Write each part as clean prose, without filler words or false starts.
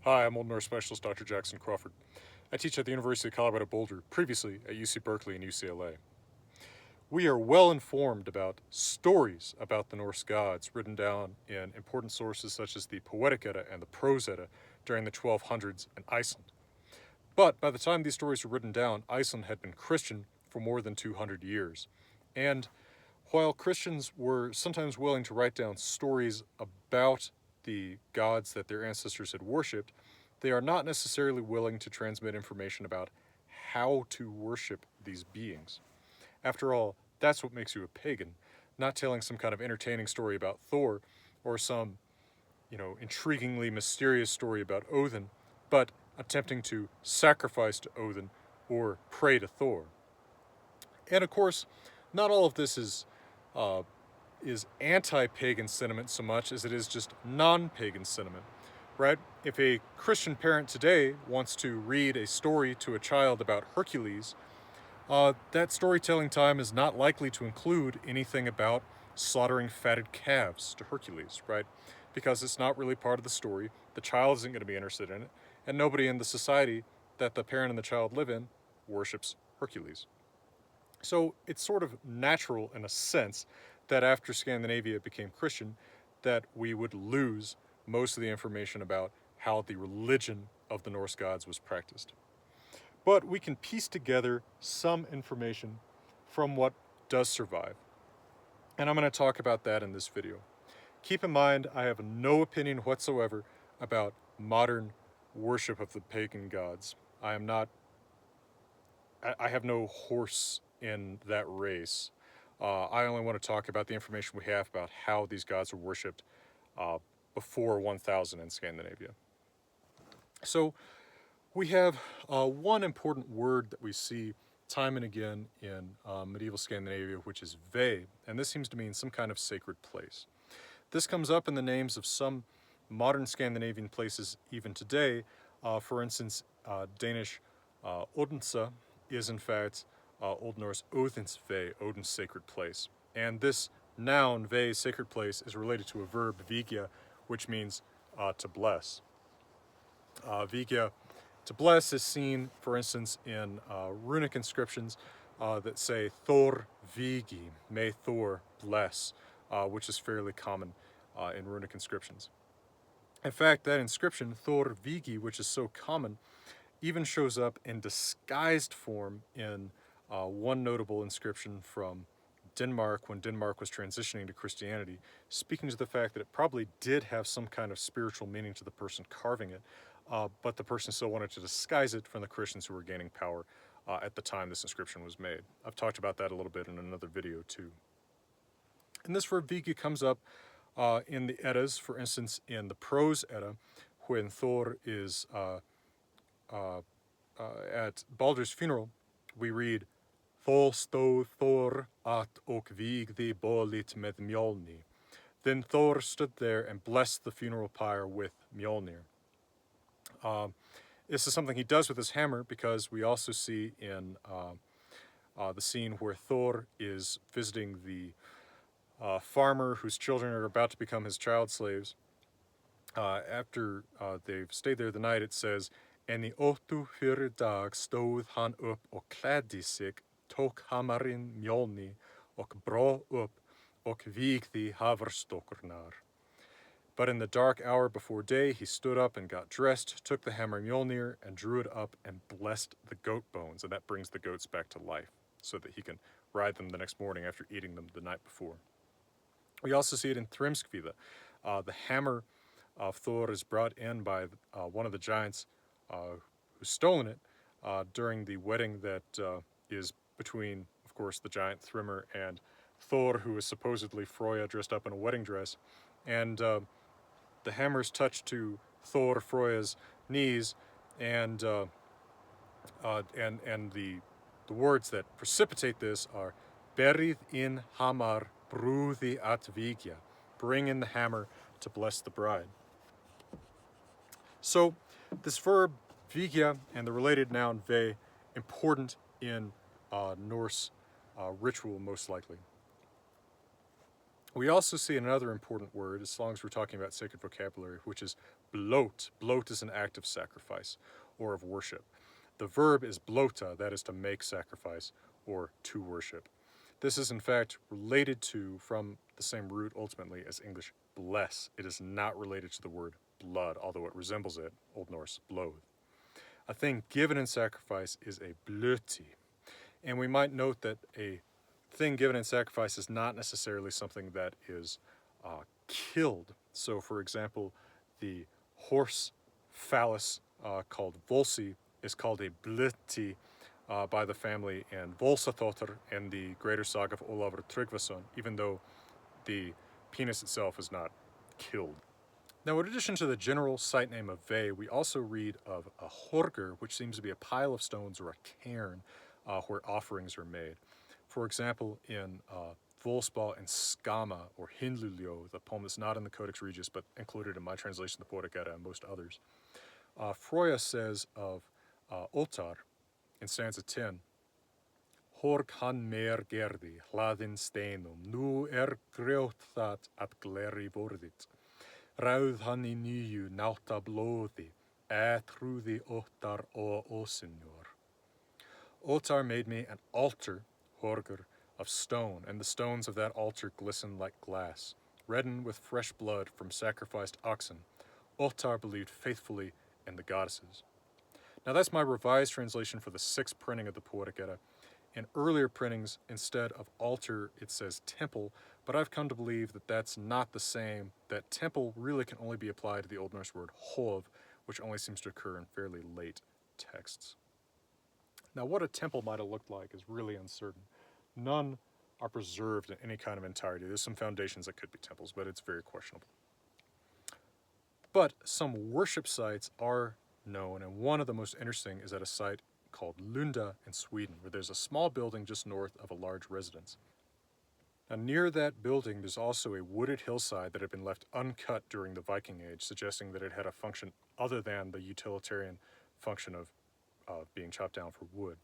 Hi, I'm Old Norse Specialist Dr. Jackson Crawford. I teach at the University of Colorado Boulder, previously at UC Berkeley and UCLA. We are well informed about stories about the Norse gods written down in important sources such as the Poetic Edda and the Prose Edda during the 1200s in Iceland. But by the time these stories were written down, Iceland had been Christian for more than 200 years. And while Christians were sometimes willing to write down stories about the gods that their ancestors had worshipped, they are not necessarily willing to transmit information about how to worship these beings. After all, that's what makes you a pagan, not telling some kind of entertaining story about Thor or some, intriguingly mysterious story about Odin, but attempting to sacrifice to Odin or pray to Thor. And of course, not all of this is anti-pagan sentiment so much as it is just non-pagan sentiment, right? If a Christian parent today wants to read a story to a child about Hercules, that storytelling time is not likely to include anything about slaughtering fatted calves to Hercules, right? Because it's not really part of the story. The child isn't going to be interested in it, and nobody in the society that the parent and the child live in worships Hercules. So it's sort of natural in a sense that after Scandinavia became Christian, that we would lose most of the information about how the religion of the Norse gods was practiced. But we can piece together some information from what does survive. And I'm going to talk about that in this video. Keep in mind, I have no opinion whatsoever about modern worship of the pagan gods. I have no horse in that race. I only want to talk about the information we have about how these gods were worshipped before 1000 in Scandinavia. So we have one important word that we see time and again in medieval Scandinavia, which is ve, and this seems to mean some kind of sacred place. This comes up in the names of some modern Scandinavian places even today. For instance, Danish Odense is in fact Old Norse Odin's ve, Odin's sacred place. And this noun, ve, sacred place, is related to a verb, Eyrbyggja, which means to bless. Eyrbyggja, to bless, is seen, for instance, in runic inscriptions that say Thor Vigi, may Thor bless, which is fairly common in runic inscriptions. In fact, that inscription, Thor Vigi, which is so common, even shows up in disguised form in one notable inscription from Denmark when Denmark was transitioning to Christianity, speaking to the fact that it probably did have some kind of spiritual meaning to the person carving it, but the person still wanted to disguise it from the Christians who were gaining power at the time this inscription was made. I've talked about that a little bit in another video too. And this verb Vigi comes up in the Eddas, for instance, in the Prose Edda, when Thor is at Baldur's funeral, we read, Thor stod Thor at och vigde bålet med Mjolnir. Then Thor stood there and blessed the funeral pyre with Mjolnir. This is something he does with his hammer because we also see in the scene where Thor is visiting the farmer whose children are about to become his child slaves. After they've stayed there the night, it says, En I 84 dag stod han upp och klädde sig, tog hammaren Mjolnir och bra upp och vigde haverstockarna. But in the dark hour before day, he stood up and got dressed, took the hammer Mjolnir, and drew it up and blessed the goat bones. And that brings the goats back to life so that he can ride them the next morning after eating them the night before. We also see it in Thrymskvida. The hammer of Thor is brought in by one of the giants who's stolen it during the wedding that is between, of course, the giant Thrymr and Thor, who is supposedly Freyja dressed up in a wedding dress. And the hammer's touched to Thor, Freyja's knees, and the words that precipitate this are Berið in hamar brúði at vigja. Bring in the hammer to bless the bride. So this verb vigja and the related noun ve, important in Norse ritual most likely. We also see another important word, as long as we're talking about sacred vocabulary, which is blot. Blot is an act of sacrifice or of worship. The verb is blota, that is to make sacrifice or to worship. This is in fact related to, from the same root ultimately as English bless. It is not related to the word blood, although it resembles it, Old Norse blod. A thing given in sacrifice is a blöti. And we might note that a thing given in sacrifice is not necessarily something that is killed. So, for example, the horse phallus called Volsi is called a blöti by the family in Volsathotar in the greater saga of Olavur Tryggvason, even though the penis itself is not killed. Now, in addition to the general site name of Ve, we also read of a horger, which seems to be a pile of stones or a cairn where offerings are made. For example, in Volspa and Skama, or Hindlulio, the poem that's not in the Codex Regius but included in my translation of the Poetic Edda and most others, Froya says of Ottar in stanza 10, Horg han mer gerdi, hlaðin steinum, nú grjótþat at gleri vorðit. Ráð hann í nýju náta blóði, trúði Ottar ó ósinjor. Ottar made me an altar, horgur, of stone, and the stones of that altar glisten like glass, reddened with fresh blood from sacrificed oxen. Ottar believed faithfully in the goddesses. Now that's my revised translation for the 6th printing of the Poetic Edda. In earlier printings, instead of altar, it says temple, but I've come to believe that that's not the same, that temple really can only be applied to the Old Norse word hov, which only seems to occur in fairly late texts. Now, what a temple might have looked like is really uncertain. None are preserved in any kind of entirety. There's some foundations that could be temples, but it's very questionable. But some worship sites are known, and one of the most interesting is at a site called Lunda in Sweden, where there's a small building just north of a large residence. Now, near that building, there's also a wooded hillside that had been left uncut during the Viking Age, suggesting that it had a function other than the utilitarian function of being chopped down for wood.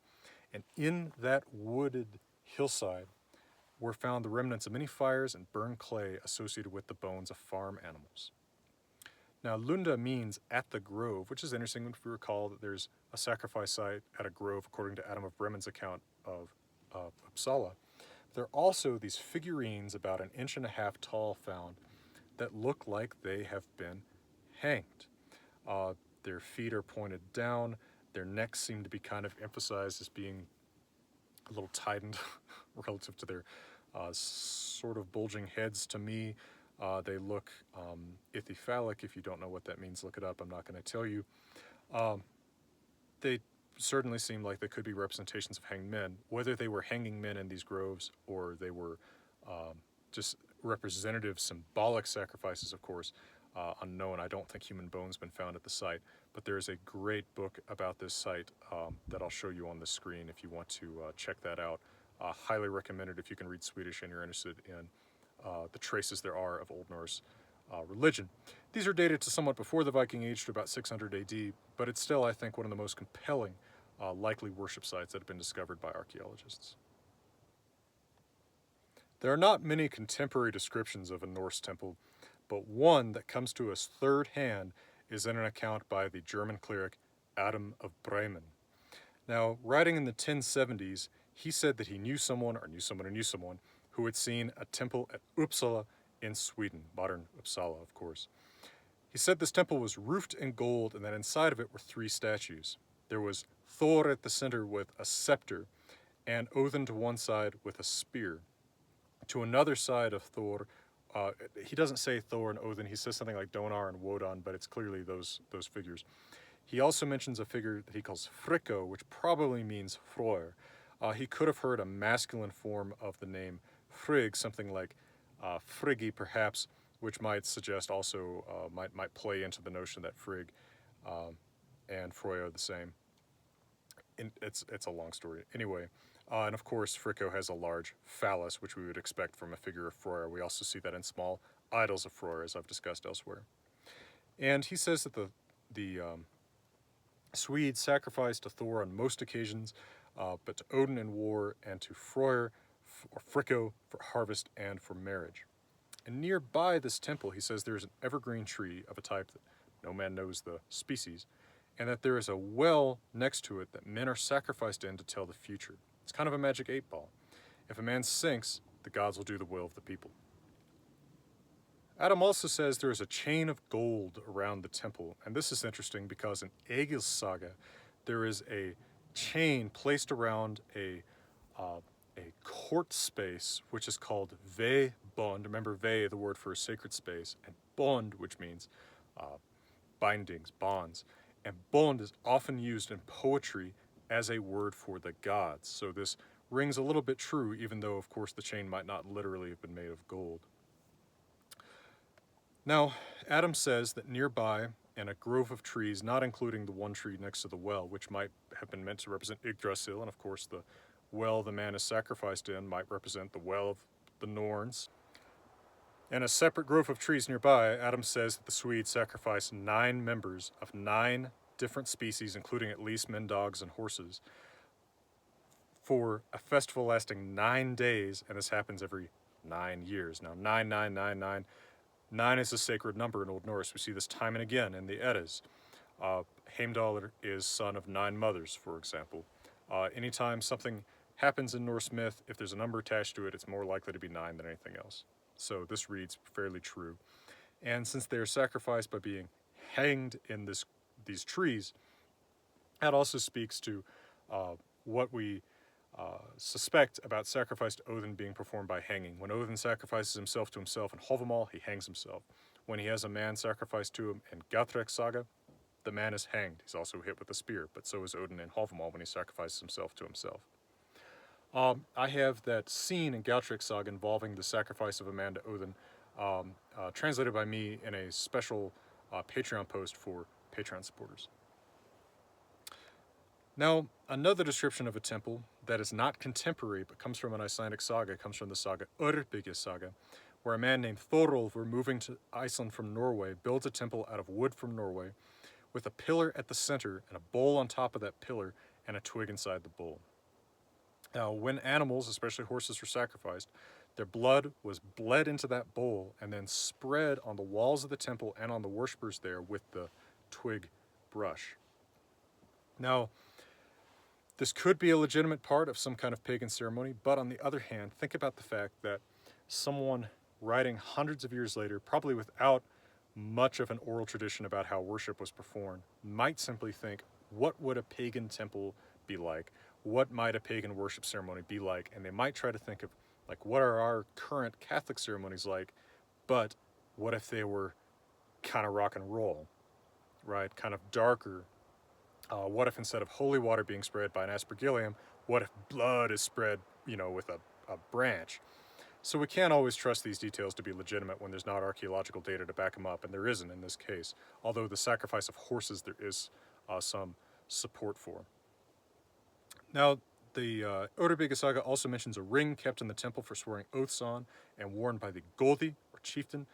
And in that wooded hillside were found the remnants of many fires and burned clay associated with the bones of farm animals. Now, Lunda means at the grove, which is interesting if we recall that there's a sacrifice site at a grove, according to Adam of Bremen's account of Uppsala. There are also these figurines about 1.5 inches tall found that look like they have been hanged. Their feet are pointed down. Their necks seem to be kind of emphasized as being a little tightened relative to their sort of bulging heads to me. They look ithiphallic. If you don't know what that means, look it up. I'm not going to tell you. They certainly seem like they could be representations of hanged men. Whether they were hanging men in these groves or they were just representative symbolic sacrifices, of course, unknown. I don't think human bones have been found at the site, but there is a great book about this site that I'll show you on the screen if you want to check that out. Highly recommended if you can read Swedish and you're interested in the traces there are of Old Norse religion. These are dated to somewhat before the Viking Age, to about 600 AD, but it's still, I think, one of the most compelling likely worship sites that have been discovered by archaeologists. There are not many contemporary descriptions of a Norse temple, but one that comes to us third hand is in an account by the German cleric Adam of Bremen. Now, writing in the 1070s, he said that he knew someone who had seen a temple at Uppsala in Sweden, modern Uppsala, of course. He said this temple was roofed in gold and that inside of it were 3 statues. There was Thor at the center with a scepter, and Odin to one side with a spear. To another side of Thor, he doesn't say Thor and Odin, he says something like Donar and Wodan, but it's clearly those figures. He also mentions a figure that he calls Fricko, which probably means Frør. He could have heard a masculine form of the name Frigg, something like Friggi perhaps, which might suggest also, might play into the notion that Frigg and Frøy are the same. It's a long story. Anyway, and of course Fricko has a large phallus, which we would expect from a figure of Frøy. We also see that in small idols of Frøy, as I've discussed elsewhere. And he says that the Swedes sacrificed to Thor on most occasions, but to Odin in war and to Frøy or Fricko for harvest and for marriage. And nearby this temple, he says, there is an evergreen tree of a type that no man knows the species, and that there is a well next to it that men are sacrificed in to tell the future. It's kind of a magic 8-ball. If a man sinks, the gods will do the will of the people. Adam also says there is a chain of gold around the temple, and this is interesting because in Eyrbyggja's saga, there is a chain placed around a court space, which is called ve-bond. Remember, ve, the word for a sacred space, and bond, which means bindings, bonds. And bond is often used in poetry as a word for the gods. So this rings a little bit true, even though, of course, the chain might not literally have been made of gold. Now, Adam says that nearby, in a grove of trees, not including the one tree next to the well, which might have been meant to represent Yggdrasil, and of course the well the man is sacrificed in might represent the well of the Norns. In a separate grove of trees nearby, Adam says that the Swedes sacrifice 9 members of 9 different species, including at least men, dogs, and horses, for a festival lasting 9 days, and this happens every 9 years. Now, 9999, 9 is a sacred number in Old Norse. We see this time and again in the Eddas. Heimdall is son of 9 mothers, for example. Anytime something happens in Norse myth, if there's a number attached to it, it's more likely to be 9 than anything else. So this reads fairly true. And since they are sacrificed by being hanged in these trees, that also speaks to what we suspect about sacrifice to Odin being performed by hanging. When Odin sacrifices himself to himself in Hávamál, he hangs himself. When he has a man sacrificed to him in Gjátrek saga, the man is hanged. He's also hit with a spear, but so is Odin in Hávamál when he sacrifices himself to himself. I have that scene in Gjátrek saga involving the sacrifice of a man to Odin, translated by me in a special Patreon post for Patreon supporters. Now, another description of a temple that is not contemporary but comes from an Icelandic saga comes from the saga Eyrbyggja saga, where a man named Thorolfur, moving to Iceland from Norway, builds a temple out of wood from Norway with a pillar at the center and a bowl on top of that pillar and a twig inside the bowl. Now, when animals, especially horses, were sacrificed, their blood was bled into that bowl and then spread on the walls of the temple and on the worshippers there with the twig brush. Now, this could be a legitimate part of some kind of pagan ceremony, but on the other hand, think about the fact that someone writing hundreds of years later, probably without much of an oral tradition about how worship was performed, might simply think, what would a pagan temple be like? What might a pagan worship ceremony be like? And they might try to think of, like, what are our current Catholic ceremonies like, but what if they were kind of rock and roll, right? Kind of darker. What if instead of holy water being spread by an aspergillium, what if blood is spread, with a branch? So we can't always trust these details to be legitimate when there's not archaeological data to back them up, and there isn't in this case, although the sacrifice of horses there is some support for. Now, the Eyrbyggja saga also mentions a ring kept in the temple for swearing oaths on and worn by the góði, or chieftain,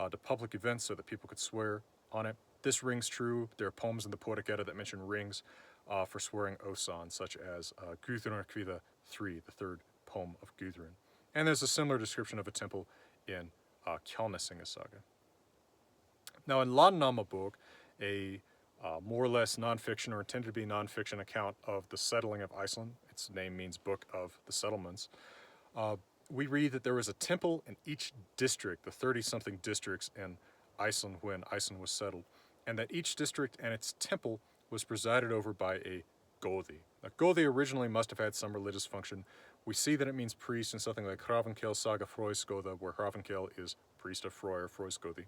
to public events so that people could swear on it. This rings true. There are poems in the Poetic Edda that mention rings for swearing oaths on, such as Guðrunarkvíða 3, the 3rd poem of Gudrun. And there's a similar description of a temple in Kjalnesinga saga. Now, in Landnámabók, a more or less nonfiction or intended to be nonfiction account of the settling of Iceland, its name means Book of the Settlements, we read that there was a temple in each district, the 30-something districts in Iceland when Iceland was settled, and that each district and its temple was presided over by a góði. Now, góði originally must have had some religious function. We see that it means priest in something like Hrafnkel saga Frøysgóða, where Hrafnkel is priest of Frøy or Frøysgóði.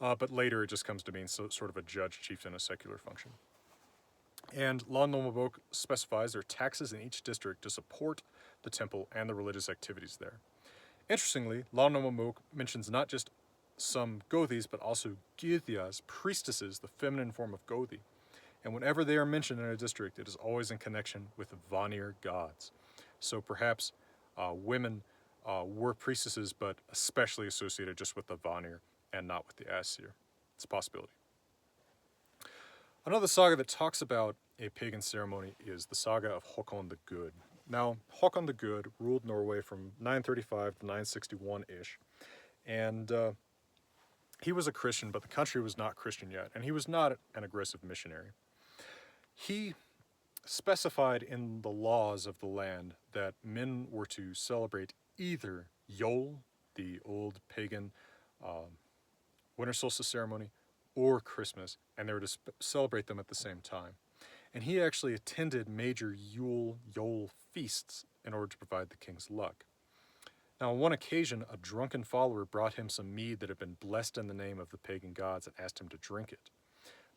But later it just comes to mean sort of a judge chieftain, a secular function. And Landnámabók specifies there are taxes in each district to support the temple and the religious activities there. Interestingly, Landnámabók mentions not just some góðis, but also gyðjas, priestesses, the feminine form of góði. And whenever they are mentioned in a district, it is always in connection with the Vanir gods. So perhaps women were priestesses, but especially associated just with the Vanir and not with the Aesir. It's a possibility. Another saga that talks about a pagan ceremony is the saga of Hákon the Good. Now, Hákon the Good ruled Norway from 935 to 961-ish, and He was a Christian, but the country was not Christian yet, and he was not an aggressive missionary. He specified in the laws of the land that men were to celebrate either Yule, the old pagan winter solstice ceremony, or Christmas, and they were to celebrate them at the same time. And he actually attended major Yule feasts in order to provide the king's luck. Now, on one occasion, a drunken follower brought him some mead that had been blessed in the name of the pagan gods and asked him to drink it.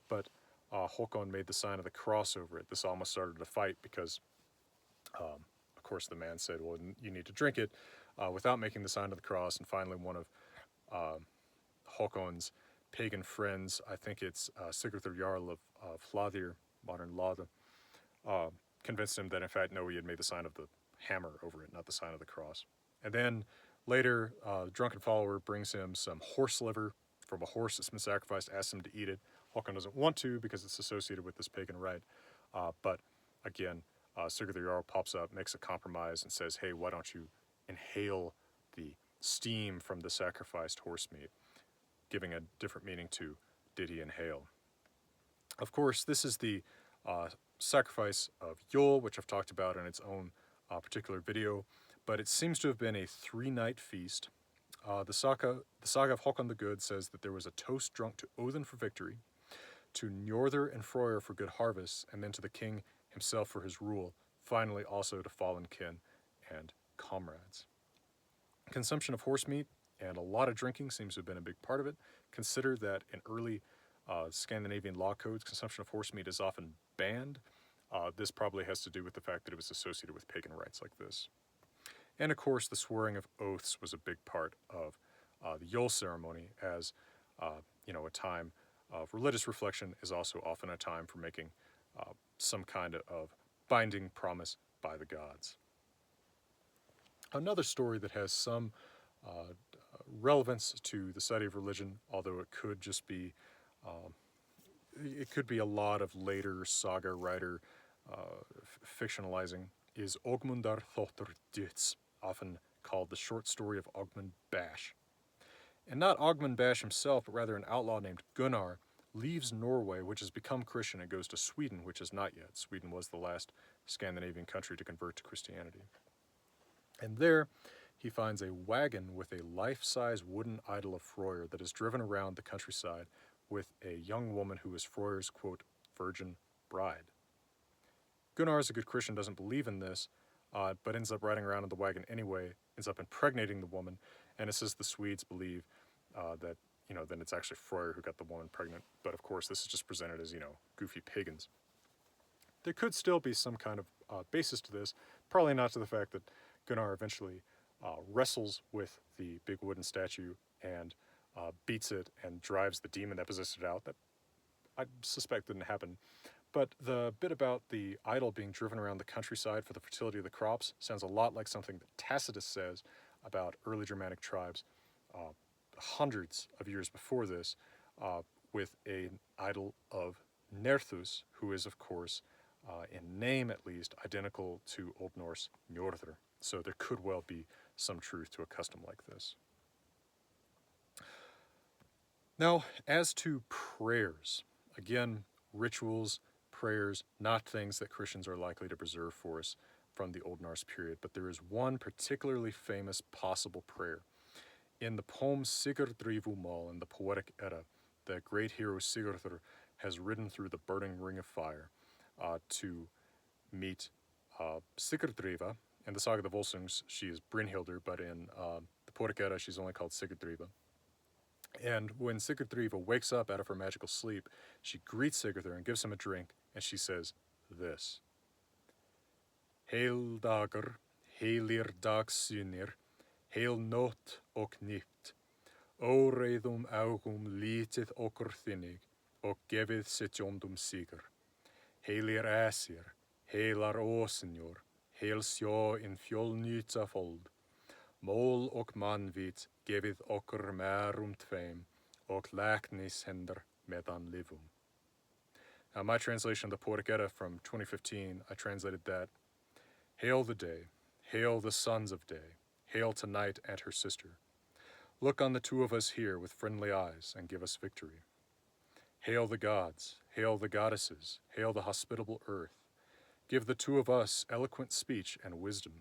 But Hákon made the sign of the cross over it. This almost started a fight because, of course, the man said, well, you need to drink it without making the sign of the cross. And finally, one of Hákon's pagan friends, I think it's Sigurður Jarl of Hlaðir, modern Lunda, convinced him that, in fact, no, he had made the sign of the hammer over it, not the sign of the cross. And then later, the drunken follower brings him some horse liver from a horse that's been sacrificed, asks him to eat it. Hákon doesn't want to because it's associated with this pagan rite. But again, Sigurður Jarl pops up, makes a compromise, and says, hey, why don't you inhale the steam from the sacrificed horse meat, giving a different meaning to did he inhale. Of course, this is the sacrifice of Yule, which I've talked about in its own particular video, but it seems to have been a 3-night feast. The saga of Hákon the Good says that there was a toast drunk to Odin for victory, to Njordr and Freyr for good harvests, and then to the king himself for his rule, finally also to fallen kin and comrades. Consumption of horse meat and a lot of drinking seems to have been a big part of it. Consider that in early Scandinavian law codes, consumption of horse meat is often banned. This probably has to do with the fact that it was associated with pagan rites like this. And of course, the swearing of oaths was a big part of the Yule ceremony, as a time of religious reflection is also often a time for making some kind of binding promise by the gods. Another story that has some relevance to the study of religion, although it could just be, it could be a lot of later saga writer fictionalizing, is Ogmundar Þóttur Dits, often called the short story of Ogmund Bash. And not Ogmund Bash himself, but rather an outlaw named Gunnar, leaves Norway, which has become Christian, and goes to Sweden, which is not yet. Sweden was the last Scandinavian country to convert to Christianity. And there, he finds a wagon with a life-size wooden idol of Freyr that is driven around the countryside with a young woman who is Freyr's, quote, virgin bride. Gunnar, as a good Christian, doesn't believe in this, but ends up riding around in the wagon anyway, ends up impregnating the woman, and it says the Swedes believe that, then it's actually Freyr who got the woman pregnant. But of course, this is just presented as, goofy pagans. There could still be some kind of basis to this, probably not to the fact that Gunnar eventually wrestles with the big wooden statue and beats it and drives the demon that possessed it out. That I suspect didn't happen. But the bit about the idol being driven around the countryside for the fertility of the crops sounds a lot like something that Tacitus says about early Germanic tribes hundreds of years before this, with an idol of Nerthus, who is, of course, in name at least, identical to Old Norse Njordr. So there could well be some truth to a custom like this. Now, as to prayers, again, rituals, prayers, not things that Christians are likely to preserve for us from the Old Norse period, but there is one particularly famous possible prayer. In the poem Sigurdrifumal in the Poetic Edda, the great hero Sigurður has ridden through the burning ring of fire to meet Sigurdrifa. In the Saga of the Volsungs, she is Brynhildr, but in the Poetic Edda, she's only called Sigurdrifa. And when Sigurdrifa wakes up out of her magical sleep, she greets Sigurður and gives him a drink, and she says this: Heil dagar, heilir dagsynir, heil nótt og nýtt, óreiðum augum lítið okkur þinnig, og gefið setjóndum sigur. Heilir æsir, heilar ósinjor, heil sjó in fjölnýta fold, mól og mannvit gefið okkur merum tveim, og læknis hendur medan livum. Now, my translation of the Poetic Edda from 2015, I translated that: Hail the day, hail the sons of day, hail to night and her sister. Look on the two of us here with friendly eyes and give us victory. Hail the gods, hail the goddesses, hail the hospitable earth. Give the two of us eloquent speech and wisdom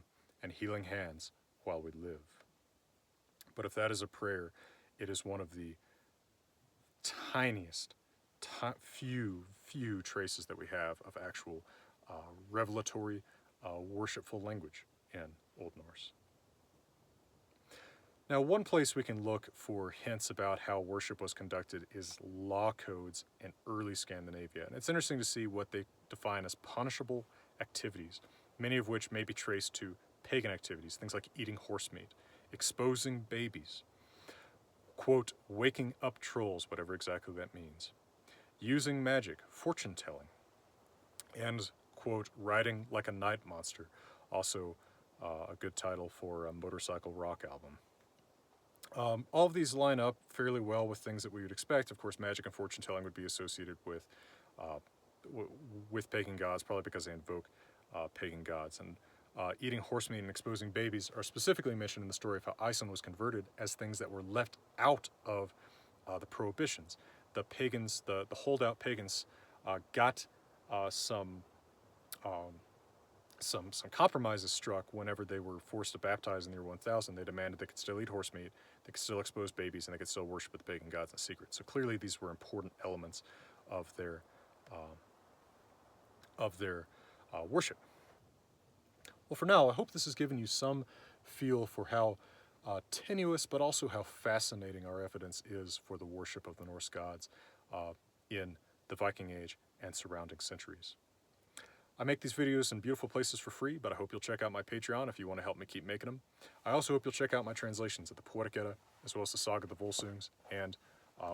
and healing hands while we live. But if that is a prayer, it is one of the tiniest, few traces that we have of actual revelatory, worshipful language in Old Norse. Now, one place we can look for hints about how worship was conducted is law codes in early Scandinavia. And it's interesting to see what they define as punishable activities, many of which may be traced to pagan activities, things like eating horse meat, exposing babies, quote, waking up trolls, whatever exactly that means, using magic, fortune-telling, and, quote, riding like a night monster, also a good title for a motorcycle rock album. All of these line up fairly well with things that we would expect. Of course, magic and fortune-telling would be associated with pagan gods, probably because they invoke pagan gods. And eating horse meat and exposing babies are specifically mentioned in the story of how Iceland was converted as things that were left out of the prohibitions. The pagans, the holdout pagans, got some compromises struck whenever they were forced to baptize in the year 1000. They demanded they could still eat horse meat, they could still expose babies, and they could still worship the pagan gods in secret. So clearly these were important elements of their worship. Well, for now, I hope this has given you some feel for how tenuous but also how fascinating our evidence is for the worship of the Norse gods in the Viking Age and surrounding centuries. I make these videos in beautiful places for free, but I hope you'll check out my Patreon if you want to help me keep making them. I also hope you'll check out my translations of the Poetic Edda, as well as the Saga of the Volsungs, and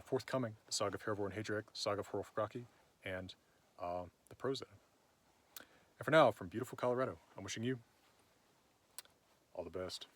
forthcoming, the Saga of Hervor and Hedrek, the Saga of Hrolfraki, and the Prose Edda. And for now, from beautiful Colorado, I'm wishing you all the best.